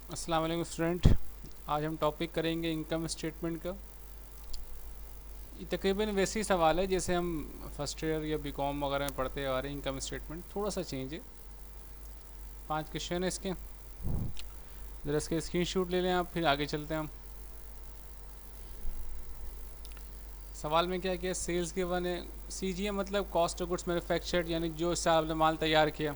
अस्सलाम वालेकुम स्टूडेंट। आज हम टॉपिक करेंगे इनकम स्टेटमेंट का। ये तकरीबन वैसे ही सवाल है जैसे हम फर्स्ट ईयर या बीकॉम वगैरह में पढ़ते आ रहे हैं। इनकम स्टेटमेंट थोड़ा सा चेंज है। 5 क्वेश्चन है इसके। ज़रा इसके स्क्रीनशॉट ले लें आप, फिर आगे चलते हैं हम। सवाल में क्या किया, सेल्स के वन है। CGM मतलब कॉस्ट ऑफ गुड्स मैन्युफैक्चर्ड, यानी जो इससे आपने माल तैयार किया।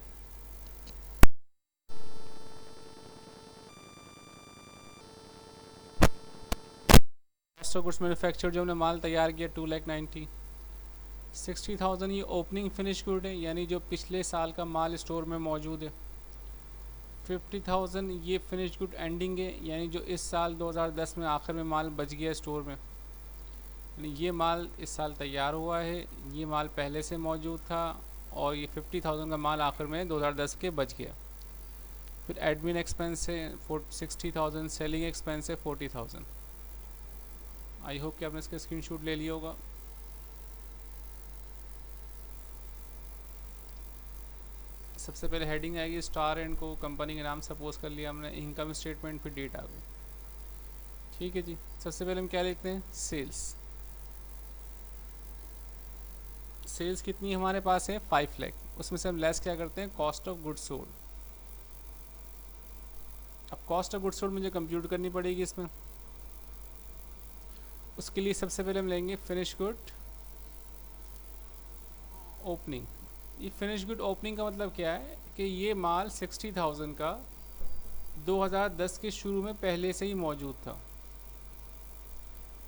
कॉस्ट ऑफ गुड्स मैन्युफैक्चर्ड जो हमने माल तैयार किया 2,90,000। 60,000 ये ओपनिंग फिनिश गुड है, यानी जो पिछले साल का माल स्टोर में मौजूद है। 50,000 ये फिनिश गुड एंडिंग है, यानी जो इस साल 2010 में आखिर में माल बच गया स्टोर में, यानी ये माल इस साल तैयार हुआ है, ये माल पहले से मौजूद था और ये 50,000 का माल आखिर में 2010 के बच गया। फिर एडमिन एक्सपेंस है 60,000, सेलिंग एक्सपेंस है 40,000। आई होप कि आपने इसका स्क्रीनशॉट ले लिया होगा। सबसे पहले हेडिंग आएगी स्टार एंड को, कंपनी का नाम सपोज कर लिया हमने, इनकम स्टेटमेंट, फिर डेट आ गई। ठीक है जी। सबसे पहले हम क्या लिखते हैं, सेल्स। सेल्स कितनी हमारे पास है 5 लाख। उसमें से हम लेस क्या करते हैं, कॉस्ट ऑफ गुड्स सोल्ड। अब कॉस्ट ऑफ गुड्स सोल्ड मुझे कंप्यूट करनी पड़ेगी इसमें। उसके लिए सबसे पहले हम लेंगे फिनिश गुड ओपनिंग। ये फिनिश गुड ओपनिंग का मतलब क्या है कि ये माल 60,000 का 2010 के शुरू में पहले से ही मौजूद था।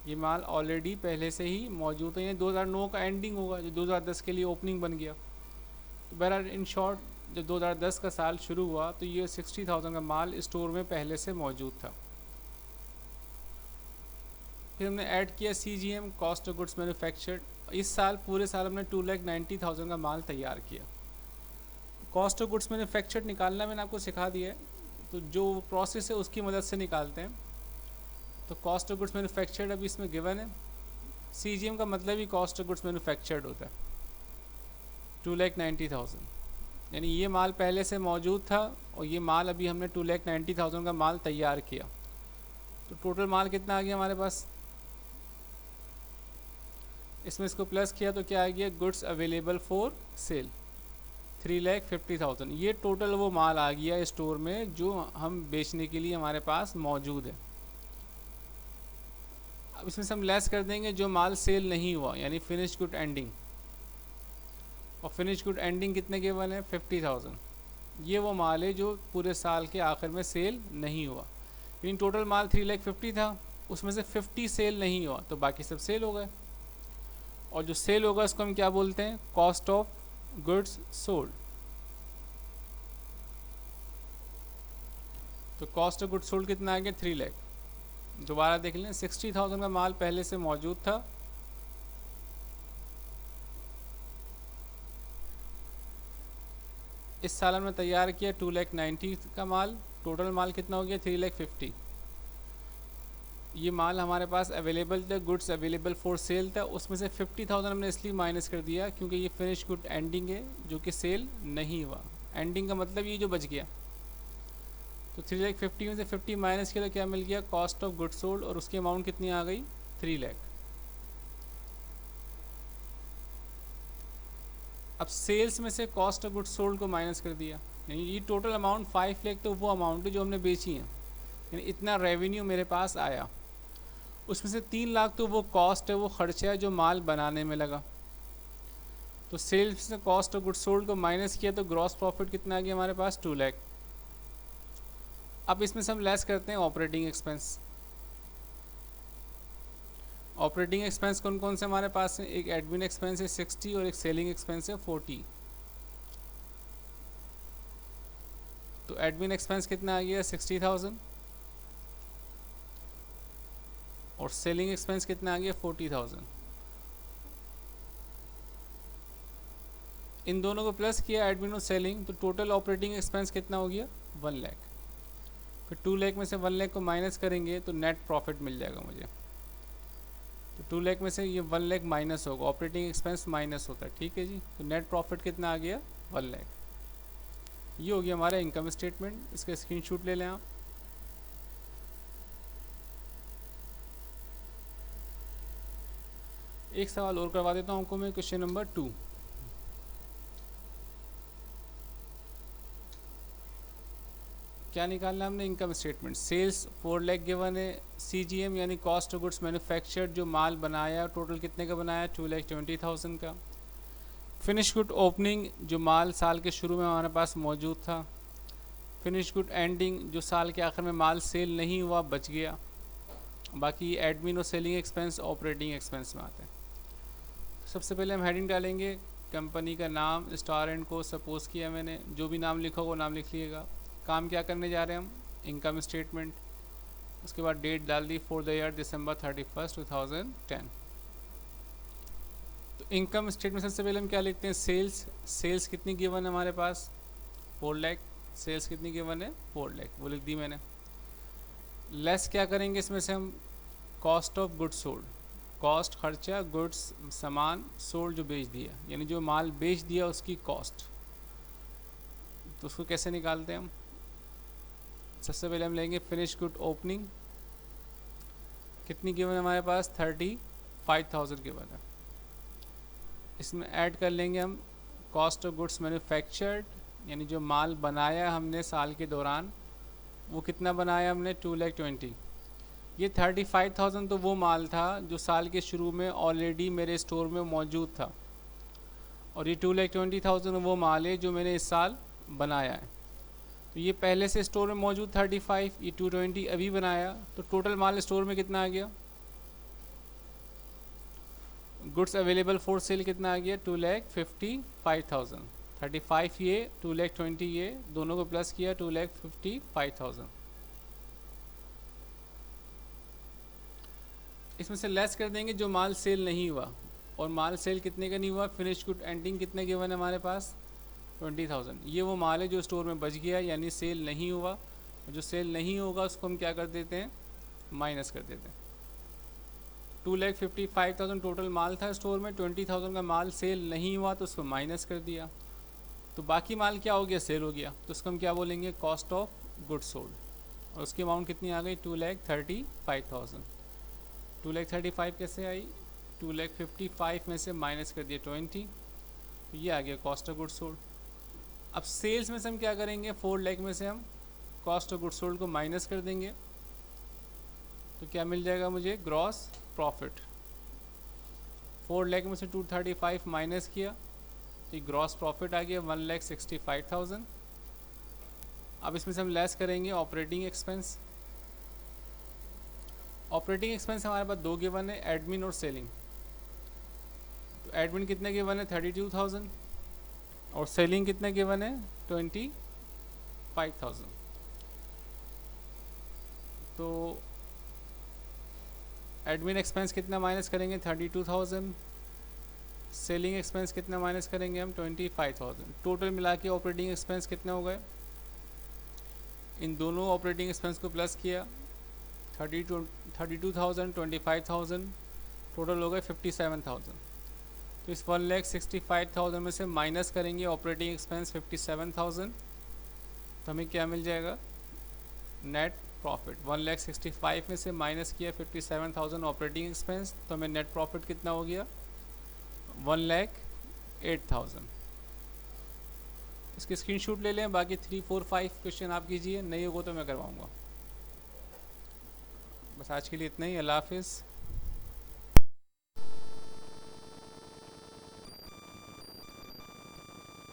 ये माल ऑलरेडी पहले से ही मौजूद है, यानी 2009 का एंडिंग होगा जो 2010 के लिए ओपनिंग बन गया। तो बहरहाल इन शॉर्ट जब 2010 का साल शुरू हुआ तो ये 60,000 का माल स्टोर में पहले से मौजूद था। फिर हमने ऐड किया CGM, cost of goods manufactured. इस साल पूरे साल हमने 2,90,000 का माल तैयार किया। कॉस्ट ऑफ गुड्स मैन्युफैक्चर्ड निकालना मैंने आपको सिखा दिया है, तो जो प्रोसेस है उसकी मदद से निकालते हैं। तो कॉस्ट ऑफ गुड्स मैन्युफैक्चर्ड अभी इसमें गिवन है। CGM का मतलब ही कॉस्ट ऑफ गुड्स मैन्युफैक्चर्ड होता है। 2,90,000 यानी ये माल पहले से मौजूद था और ये माल अभी हमने 2,90,000 का माल तैयार किया। तो टोटल माल कितना आ गया हमारे पास, इसमें इसको प्लस किया तो क्या आ गया, गुड्स अवेलेबल फॉर सेल 3,50,000। ये टोटल वो माल आ गया स्टोर में जो हम बेचने के लिए हमारे पास मौजूद है। अब इसमें से हम लेस कर देंगे जो माल सेल नहीं हुआ, यानी फिनिश गुड एंडिंग। और फिनिश गुड एंडिंग कितने केवल है 50,000। ये वो माल है जो पूरे साल के आखिर में सेल नहीं हुआ। लेकिन टोटल माल 3,50,000 था, उसमें से 50 सेल नहीं हुआ तो बाकी सब सेल हो गए। और जो सेल होगा उसको हम क्या बोलते हैं, कॉस्ट ऑफ गुड्स सोल्ड। तो कॉस्ट ऑफ गुड्स सोल्ड कितना आ गया 3 लाख। दोबारा देख लें, 60,000 का माल पहले से मौजूद था। इस साल हमने तैयार किया 2,90,000 का माल। टोटल माल कितना हो गया 3,50,000। ये माल हमारे पास अवेलेबल था, गुड्स अवेलेबल फॉर सेल था। उसमें से 50,000 हमने इसलिए माइनस कर दिया क्योंकि ये फिनिश गुड एंडिंग है जो कि सेल नहीं हुआ। एंडिंग का मतलब ये जो बच गया। तो 3,50,000 में से 50 माइनस किया तो क्या मिल गया, कॉस्ट ऑफ गुड्स सोल्ड, और उसकी अमाउंट कितनी आ गई 3 लाख। अब सेल्स में से कॉस्ट ऑफ गुड्स सोल्ड को माइनस कर दिया, यानी ये टोटल अमाउंट 5 लाख तो वो अमाउंट है जो हमने बेची है, यानी इतना रेवेन्यू मेरे पास आया। उसमें से 3 लाख तो वो कॉस्ट है, वो खर्चा है जो माल बनाने में लगा। तो सेल्स से कॉस्ट ऑफ गुड्स सोल्ड को माइनस किया तो ग्रॉस प्रॉफिट कितना आ गया हमारे पास 2 लाख। अब इसमें से हम लेस करते हैं ऑपरेटिंग एक्सपेंस। ऑपरेटिंग एक्सपेंस कौन कौन से हमारे पास है, एक एडमिन एक्सपेंस है 60 और एक सेलिंग एक्सपेंस है 40। तो एडमिन एक्सपेंस कितना आ गया 60,000 और सेलिंग एक्सपेंस कितना आ गया 40,000। इन दोनों को प्लस किया एडमिन और सेलिंग, तो टोटल ऑपरेटिंग एक्सपेंस कितना हो गया 1 लाख। फिर 2 लाख में से 1 लाख को माइनस करेंगे तो नेट प्रॉफिट मिल जाएगा मुझे। तो 2 लाख में से ये 1 लाख माइनस होगा, ऑपरेटिंग एक्सपेंस माइनस होता है, ठीक है जी। तो नेट प्रॉफिट कितना आ गया 1 लाख। ये हो गया हमारा इनकम स्टेटमेंट। इसका स्क्रीनशॉट ले लें आप। एक सवाल और करवा देता हूँ आपको मैं, क्वेश्चन नंबर 2। क्या निकालना है हमने? Income statement. Sales 4 lakh given है। CGM यानी कॉस्ट ऑफ गुड्स मैन्युफैक्चर्ड, जो माल बनाया टोटल कितने का बनाया? 2,20,000 का। फिनिश गुड ओपनिंग, जो माल साल के शुरू में हमारे पास मौजूद था। फिनिश गुड एंडिंग, जो साल के आखिर में माल सेल नहीं हुआ, बच गया। बाकी एडमिन और सेलिंग एक्सपेंस ऑपरेटिंग एक्सपेंस में आते हैं। सबसे पहले हम हेडिंग डालेंगे, कंपनी का नाम स्टार एंड को सपोज किया मैंने, जो भी नाम लिखा वो नाम लिख लिएगा। काम क्या करने जा रहे हैं हम? Income statement. उसके बाद डेट डाल दी फॉर द ईयर December 31, 2010। तो इनकम स्टेटमेंट सबसे पहले हम क्या लिखते हैं? सेल्स। सेल्स कितनी गिवन है हमारे पास? 4 लाख। सेल्स कितनी गिवन है? 4 लाख, वो लिख दी मैंने। लेस क्या करेंगे इसमें से हम? Cost of goods sold. Cost खर्चा, गुड्स सामान, सोल्ड जो बेच दिया, यानी जो माल बेच दिया उसकी कॉस्ट। तो उसको कैसे निकालते हैं हम? सबसे पहले हम लेंगे फिनिश गुड ओपनिंग। कितनी गिवन है हमारे पास? 35,000 गिवन है। इसमें ऐड कर लेंगे हम कॉस्ट ऑफ गुड्स मैन्युफैक्चर्ड, यानी जो माल बनाया हमने साल के दौरान, वो कितना बनाया हमने? 2,20,000। ये 35,000 तो वो माल था जो साल के शुरू में ऑलरेडी मेरे स्टोर में मौजूद था, और ये 2,20,000 वो माल है जो मैंने इस साल बनाया है। तो ये पहले से स्टोर में मौजूद 35, ये 220 अभी बनाया, तो टोटल माल स्टोर में कितना आ गया? गुड्स अवेलेबल फॉर सेल कितना आ गया? 2,55,000। 35 ये, 2,20,000 ये, दोनों को प्लस किया 2,55,000। इसमें से लेस कर देंगे जो माल सेल नहीं हुआ, और माल सेल कितने का नहीं हुआ? फिनिश गुड एंडिंग कितने गिवन है हमारे पास? 20,000। ये वो माल है जो स्टोर में बच गया, यानी सेल नहीं हुआ। जो सेल नहीं होगा उसको हम क्या कर देते हैं? माइनस कर देते हैं। 2,55,000 टोटल माल था स्टोर में, 20,000 का माल सेल नहीं हुआ तो उसको माइनस कर दिया, तो बाकी माल क्या हो गया? सेल हो गया। तो उसको हम क्या बोलेंगे? Cost of goods sold. और उसकी अमाउंट कितनी आ गई? 2,35,000। 2,35,000 कैसे आई? 2,55,000 में से माइनस कर दिया 20, तो ये आ गया कॉस्ट ऑफ गुड्स सोल्ड। अब सेल्स में से हम क्या करेंगे? 4 लाख में से हम कॉस्ट ऑफ गुड्स सोल्ड को माइनस कर देंगे, तो क्या मिल जाएगा मुझे? Gross profit. 4 लाख में से 235 माइनस किया तो ग्रॉस प्रॉफिट आ गया 1,65,000। अब इसमें से हम लेस करेंगे ऑपरेटिंग एक्सपेंस। ऑपरेटिंग एक्सपेंस हमारे पास दो गिवन है, एडमिन और सेलिंग। तो एडमिन कितने गिवन है? 32,000, और सेलिंग कितने गिवन है? 25,000। तो एडमिन एक्सपेंस कितना माइनस करेंगे? 32,000। सेलिंग एक्सपेंस कितना माइनस करेंगे हम? 25,000। टोटल मिला के ऑपरेटिंग एक्सपेंस कितने हो गए? इन दोनों ऑपरेटिंग एक्सपेंस को प्लस किया, 32,000 25,000 टोटल हो गए 57,000। तो इस 1,65,000 में से माइनस करेंगे ऑपरेटिंग एक्सपेंस 57,000, तो हमें क्या मिल जाएगा? Net profit. 1,65,000 में से माइनस किया 57,000 ऑपरेटिंग एक्सपेंस, तो हमें नेट प्रॉफिट कितना हो गया? 1,08,000। इसकी स्क्रीनशॉट ले लें, बाकी 3, 4, 5 क्वेश्चन आप कीजिए, नहीं होगा तो मैं करवाऊँगा। बस आज के लिए इतना ही। अल्लाह हाफिज़।